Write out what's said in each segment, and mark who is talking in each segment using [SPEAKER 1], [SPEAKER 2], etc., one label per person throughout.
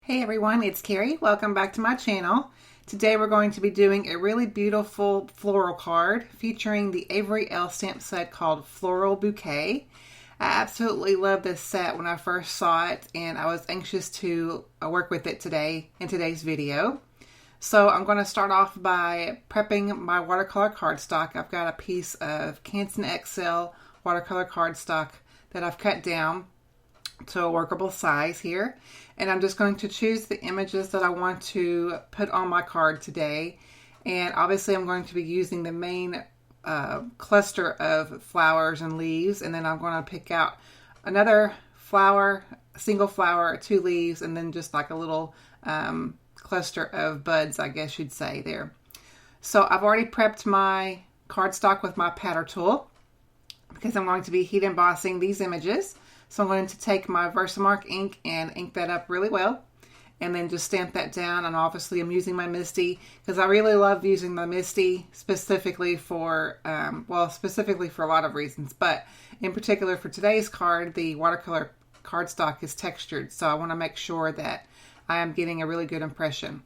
[SPEAKER 1] Hey everyone, it's Carrie. Welcome back to my channel. Today we're going to be doing a really beautiful floral card featuring the Avery Elle stamp set called Floral Bouquet. I absolutely love this set when I first saw it, and I was anxious to work with it today in today's video. So I'm going to start off by prepping my watercolor cardstock. I've got a piece of Canson XL watercolor cardstock that I've cut down to a workable size here, and I'm just going to choose the images that I want to put on my card today. And obviously I'm going to be using the main cluster of flowers and leaves, and then I'm going to pick out another flower, a single flower, two leaves, and then just like a little cluster of buds, I guess you'd say there. So I've already prepped my cardstock with my patter tool because I'm going to be heat embossing these images. So I'm going to take my Versamark ink and ink that up really well, and then just stamp that down. And obviously I'm using my Misty because I really love using my Misty specifically for, specifically for a lot of reasons. But in particular for today's card, the watercolor cardstock is textured. So I want to make sure that I am getting a really good impression.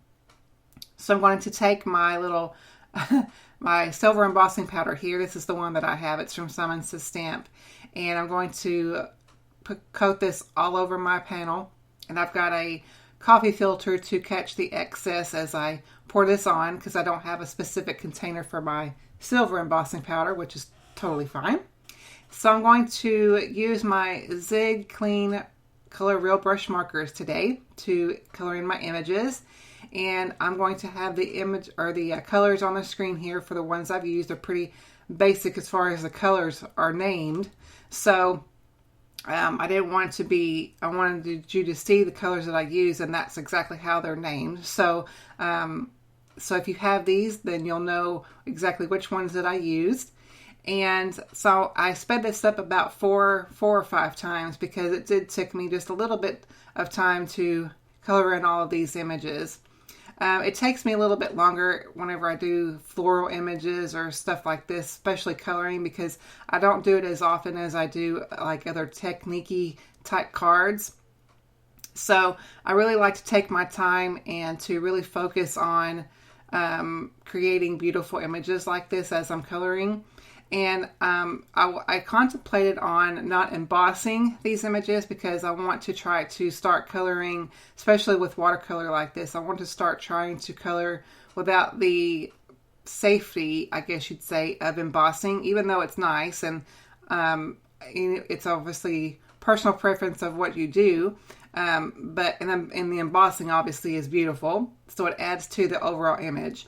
[SPEAKER 1] So I'm going to take my little, my silver embossing powder here. This is the one that I have. It's from Simon Says Stamp. And I'm going to coat this all over my panel, and I've got a coffee filter to catch the excess as I pour this on because I don't have a specific container for my silver embossing powder, which is totally fine. So I'm going to use my Zig Clean Color Real Brush markers today to color in my images, and I'm going to have the image or the colors on the screen here for the ones I've used. They're pretty basic as far as the colors are named, so I didn't want it to be, I wanted you to see the colors that I use, and that's exactly how they're named. So, so if you have these, then you'll know exactly which ones that I used. And so I sped this up about four or five times because it did take me just a little bit of time to color in all of these images. It takes me a little bit longer whenever I do floral images or stuff like this, especially coloring, because I don't do it as often as I do like other technique-y type cards. So I really like to take my time and to really focus on creating beautiful images like this as I'm coloring. And I contemplated on not embossing these images because I want to try to start coloring, especially with watercolor like this. I want to start trying to color without the safety, I guess you'd say, of embossing, even though it's nice. And it's obviously personal preference of what you do. But and the embossing obviously is beautiful, so it adds to the overall image.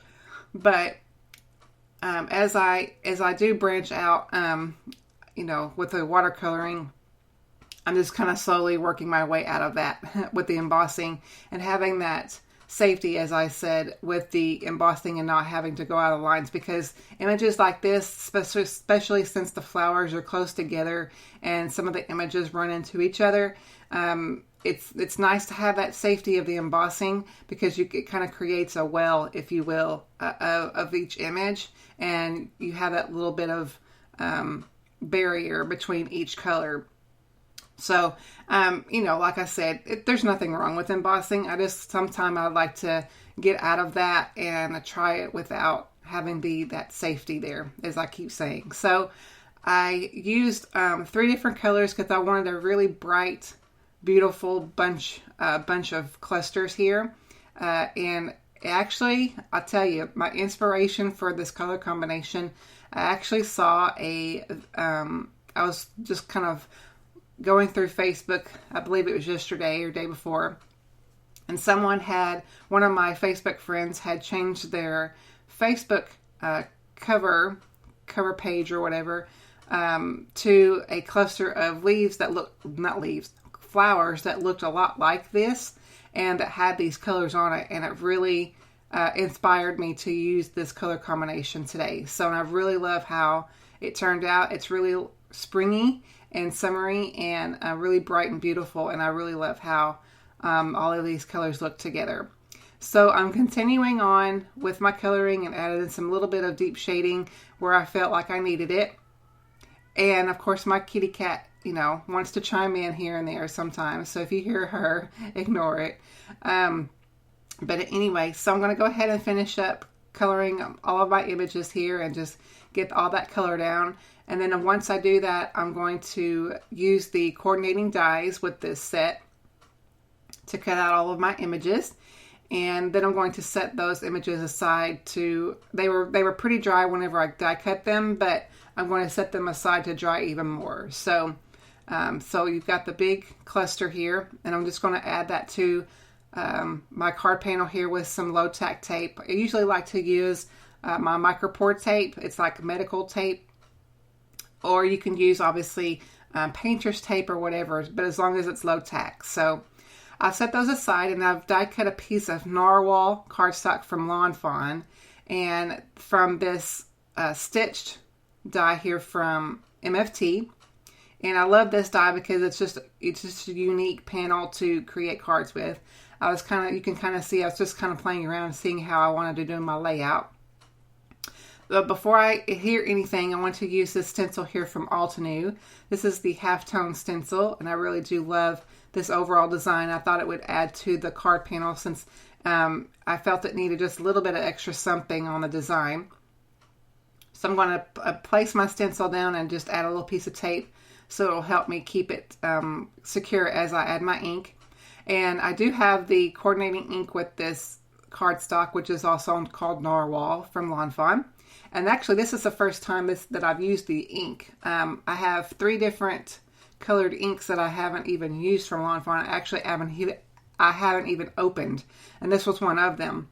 [SPEAKER 1] But as I do branch out, with the watercoloring, I'm just kind of slowly working my way out of that with the embossing and having that safety, as I said, with the embossing and not having to go out of lines, because images like this, especially since the flowers are close together and some of the images run into each other, it's nice to have that safety of the embossing because it kind of creates a well, if you will, of each image, and you have that little bit of barrier between each color. So, like I said, there's nothing wrong with embossing. Sometimes I like to get out of that and try it without having that safety there, as I keep saying. So I used 3 different colors because I wanted a really bright, beautiful bunch of clusters here. And actually, I'll tell you, my inspiration for this color combination, I actually saw I was just kind of going through Facebook, I believe it was yesterday or day before, and one of my Facebook friends had changed their Facebook cover page or whatever to a cluster of flowers that looked a lot like this and that had these colors on it, and it really inspired me to use this color combination today. So I really love how it turned out. It's really springy and summery and really bright and beautiful, and I really love how all of these colors look together. So I'm continuing on with my coloring and added some little bit of deep shading where I felt like I needed it. And of course my kitty cat, you know, wants to chime in here and there sometimes. So if you hear her, ignore it. But anyway, so I'm going to go ahead and finish up coloring all of my images here and just get all that color down. And then once I do that, I'm going to use the coordinating dies with this set to cut out all of my images. And then I'm going to set those images aside to, they were pretty dry whenever I die cut them, but I'm going to set them aside to dry even more. So, so you've got the big cluster here, and I'm just going to add that to my card panel here with some low tack tape. I usually like to use my micropore tape. It's like medical tape, or you can use obviously painter's tape or whatever, but as long as it's low tack. So I've set those aside, and I've die cut a piece of narwhal cardstock from Lawn Fawn, and from this stitched die here from MFT. And I love this die because it's just a unique panel to create cards with. I was you can kind of see I was just kind of playing around, seeing how I wanted to do my layout. But before I hear anything, I want to use this stencil here from Altenew. This is the halftone stencil, and I really do love this overall design. I thought it would add to the card panel since I felt it needed just a little bit of extra something on the design. So I'm going to place my stencil down and just add a little piece of tape so it'll help me keep it secure as I add my ink. And I do have the coordinating ink with this cardstock, which is also called Narwhal from Lawn Fawn. And actually, this is the first time that I've used the ink. I have 3 different colored inks that I haven't even used from Lawn Fawn. I haven't even opened, and this was one of them.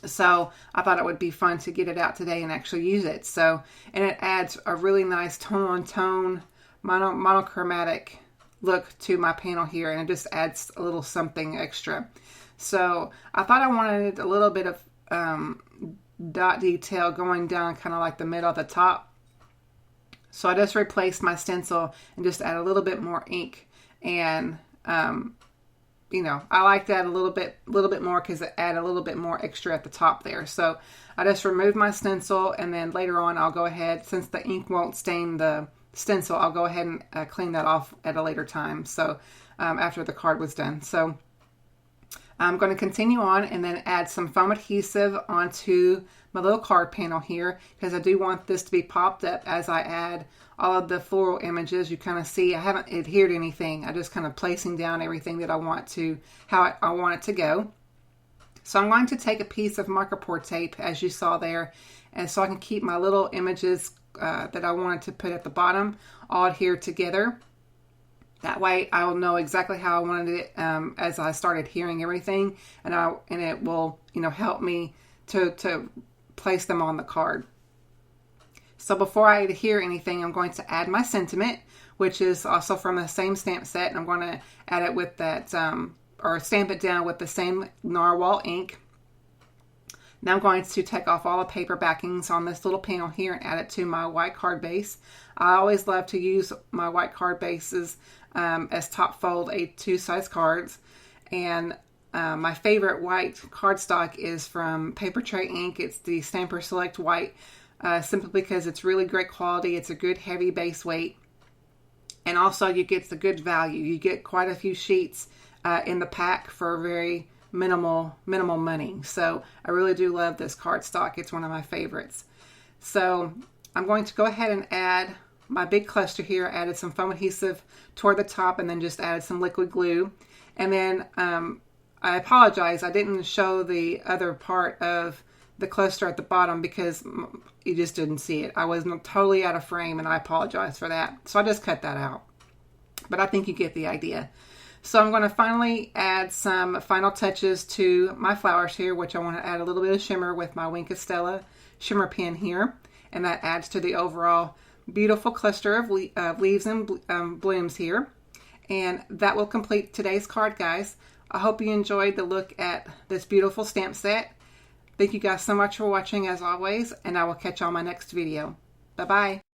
[SPEAKER 1] So I thought it would be fun to get it out today and actually use it. So, and it adds a really nice tone-on-tone monochromatic look to my panel here, and it just adds a little something extra. So I thought I wanted a little bit of dot detail going down kind of like the middle of the top. So I just replaced my stencil and just add a little bit more ink. And you know, I like that a little bit more because it add a little bit more extra at the top there. So I just removed my stencil, and then later on I'll go ahead, since the ink won't stain the stencil, I'll go ahead and clean that off at a later time. So after the card was done. So I'm going to continue on and then add some foam adhesive onto my little card panel here, because I do want this to be popped up as I add all of the floral images. You kind of see I haven't adhered anything. I just kind of placing down everything that I want to, how I want it to go. So I'm going to take a piece of micropore tape, as you saw there, and so I can keep my little images that I wanted to put at the bottom all adhered together. That way I'll know exactly how I wanted it as I started hearing everything, and it will, you know, help me to place them on the card. So before I adhere anything, I'm going to add my sentiment, which is also from the same stamp set, and I'm going to add it with that, or stamp it down with the same Narwhal ink. Now I'm going to take off all the paper backings on this little panel here and add it to my white card base. I always love to use my white card bases as top fold A2 size cards. And my favorite white cardstock is from Paper Tray Ink. It's the Stamper Select White, simply because it's really great quality. It's a good heavy base weight. And also you get the good value. You get quite a few sheets in the pack for very minimal money. So I really do love this cardstock. It's one of my favorites. So I'm going to go ahead and add my big cluster here. I added some foam adhesive toward the top and then just added some liquid glue. And then I apologize, I didn't show the other part of the cluster at the bottom because you just didn't see it. I was totally out of frame, and I apologize for that. So I just cut that out. But I think you get the idea. So I'm going to finally add some final touches to my flowers here, which I want to add a little bit of shimmer with my Wink of Stella shimmer pen here. And that adds to the overall beautiful cluster of leaves and blooms here. And that will complete today's card, guys. I hope you enjoyed the look at this beautiful stamp set. Thank you guys so much for watching as always, and I will catch you on my next video. Bye-bye.